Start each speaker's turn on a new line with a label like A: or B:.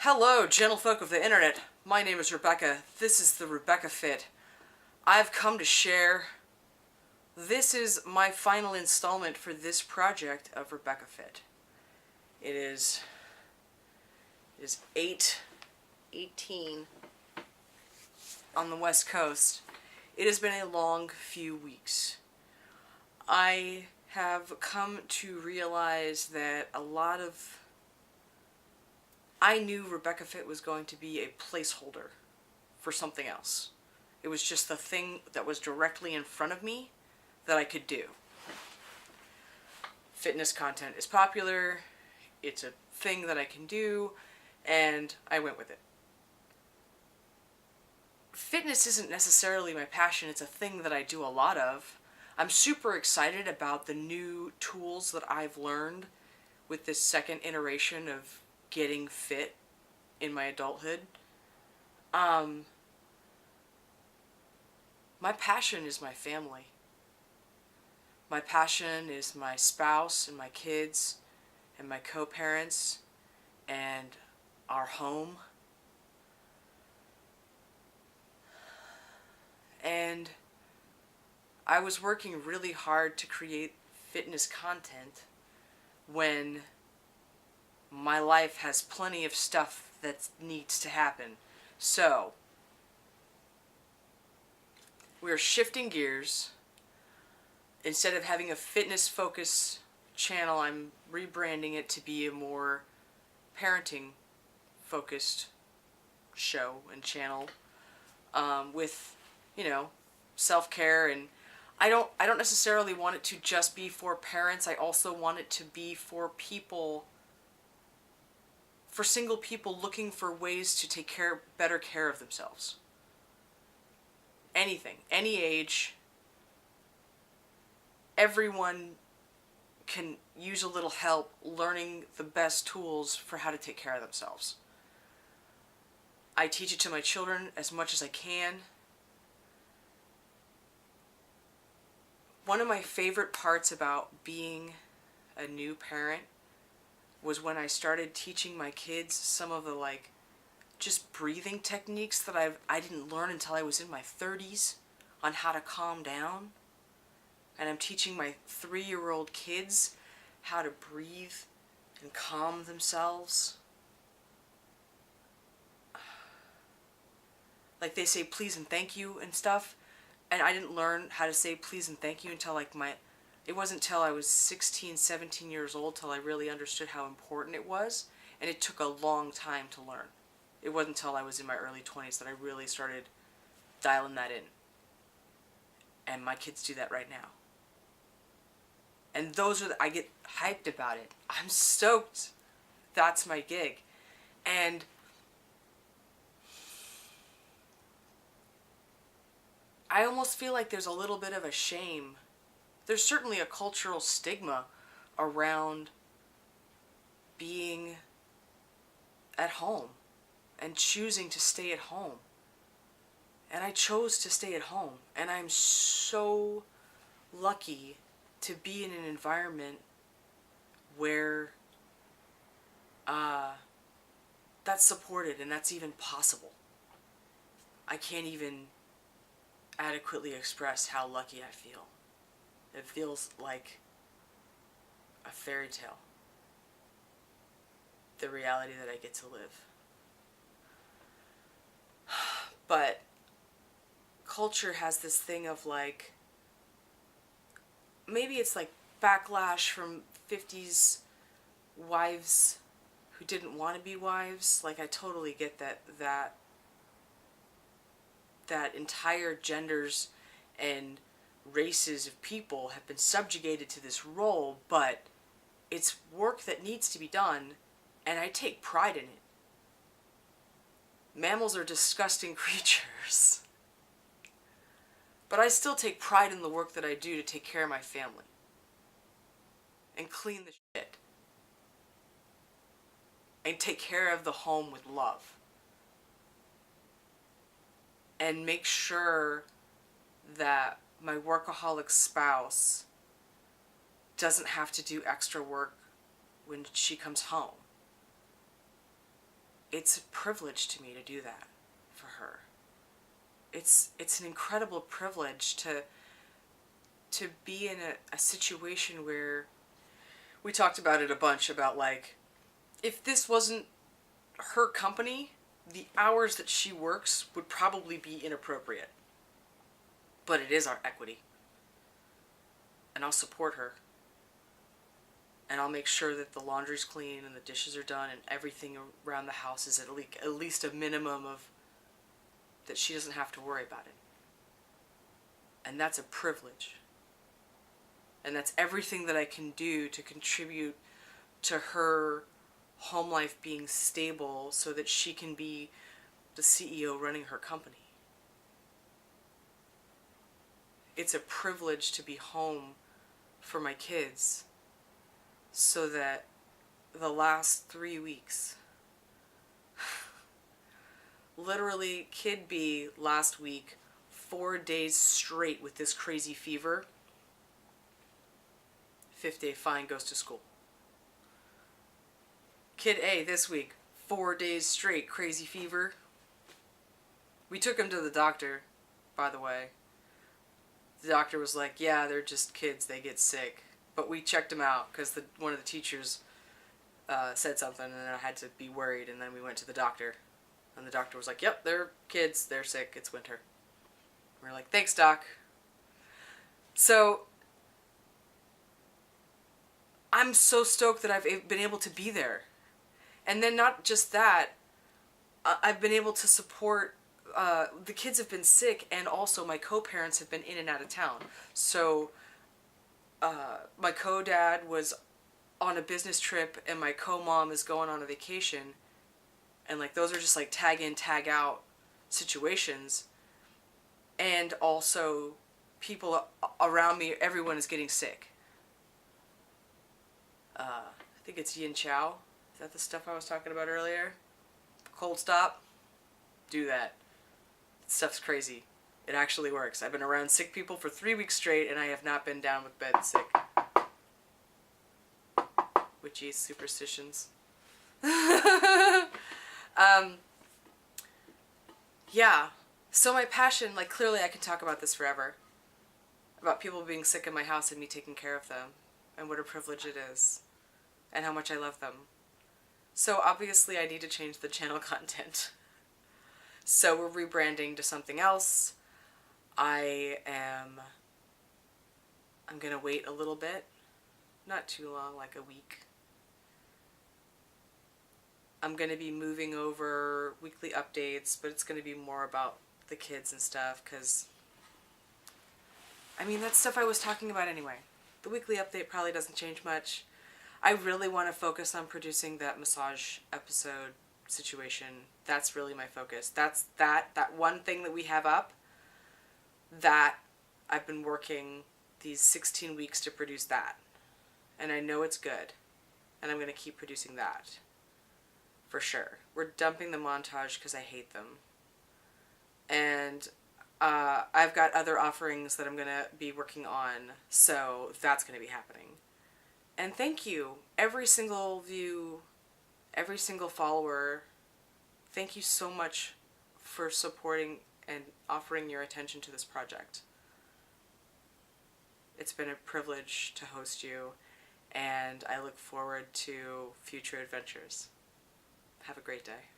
A: Hello, gentlefolk of the internet. My name is Rebecca. This is the Rebekah Fit. I've come to share. This is my final installment for this project of Rebekah Fit. It is 8:18 on the West Coast. It has been a long few weeks. I have come to realize that I knew Rebekah Fit was going to be a placeholder for something else. It was just the thing that was directly in front of me that I could do. Fitness content is popular, it's a thing that I can do, and I went with it. Fitness isn't necessarily my passion, it's a thing that I do a lot of. I'm super excited about the new tools that I've learned with this second iteration of getting fit in my adulthood. My passion is my family. My passion is my spouse and my kids and my co-parents and our home. And I was working really hard to create fitness content when my life has plenty of stuff that needs to happen. So, we're shifting gears. Instead of having a fitness focus channel, I'm rebranding it to be a more parenting focused show and channel, with, self-care. And I don't necessarily want it to just be for parents. I also want it to be for single people looking for ways to take better care of themselves. Anything, any age, everyone can use a little help learning the best tools for how to take care of themselves. I teach it to my children as much as I can. One of my favorite parts about being a new parent was when I started teaching my kids some of the just breathing techniques that I didn't learn until I was in my 30s on how to calm down. And I'm teaching my 3-year-old kids how to breathe and calm themselves. Like they say please and thank you and stuff. And I didn't learn how to say please and thank you until it wasn't till I was 16, 17 years old till I really understood how important it was. And it took a long time to learn. It wasn't until I was in my early 20s that I really started dialing that in. And my kids do that right now. And I get hyped about it. I'm stoked. That's my gig. And I almost feel like there's a little bit of a shame. There's certainly a cultural stigma around being at home and choosing to stay at home. And I chose to stay at home. And I'm so lucky to be in an environment where that's supported and that's even possible. I can't even adequately express how lucky I feel. It feels like a fairy tale, the reality that I get to live. But culture has this thing of maybe it's backlash from 50s wives who didn't want to be wives. I totally get that entire genders and races of people have been subjugated to this role, but it's work that needs to be done, and I take pride in it. Mammals are disgusting creatures. But I still take pride in the work that I do to take care of my family. And clean the shit. And take care of the home with love. And make sure that my workaholic spouse doesn't have to do extra work when she comes home. it's a privilege to me to do that for her. It's an incredible privilege to be in a situation where we talked about it a bunch about like, if this wasn't her company, the hours that she works would probably be inappropriate. But it is our equity. And I'll support her. And I'll make sure that the laundry's clean and the dishes are done and everything around the house is at least a minimum of that she doesn't have to worry about it. And that's a privilege. And that's everything that I can do to contribute to her home life being stable so that she can be the CEO running her company. It's a privilege to be home for my kids so that the last 3 weeks, literally Kid B last week, 4 days straight with this crazy fever, 5th day fine, goes to school. Kid A this week, 4 days straight, crazy fever. We took him to the doctor, by the way. The doctor was like, yeah, they're just kids, they get sick. But we checked him out because one of the teachers said something and I had to be worried, and then we went to the doctor. And the doctor was like, yep, they're kids, they're sick, it's winter. We were like, thanks, doc. So I'm so stoked that I've been able to be there. And then not just that, I've been able to support, the kids have been sick, and also my co-parents have been in and out of town. So my co-dad was on a business trip and my co-mom is going on a vacation. And like those are just like tag in, tag out situations. And also people around me, everyone is getting sick. I think it's yin chow. Is that the stuff I was talking about earlier? Cold stop. Do that. Stuff's crazy. It actually works. I've been around sick people for 3 weeks straight and I have not been down with bed sick. Witchy superstitions. Yeah. So my passion, like clearly I can talk about this forever. About people being sick in my house and me taking care of them. And what a privilege it is. And how much I love them. So obviously I need to change the channel content. So we're rebranding to something else. I'm gonna wait a little bit. Not too long, like a week. I'm gonna be moving over weekly updates, but it's gonna be more about the kids and stuff, because I mean, that's stuff I was talking about anyway. The weekly update probably doesn't change much. I really want to focus on producing that massage episode situation. That's really my focus. That's that one thing that we have up, that I've been working these 16 weeks to produce that. And I know it's good. And I'm going to keep producing that. For sure. We're dumping the montage because I hate them. And I've got other offerings that I'm going to be working on. So that's going to be happening. And thank you, every single view, every single follower. Thank you so much for supporting and offering your attention to this project. It's been a privilege to host you, and I look forward to future adventures. Have a great day.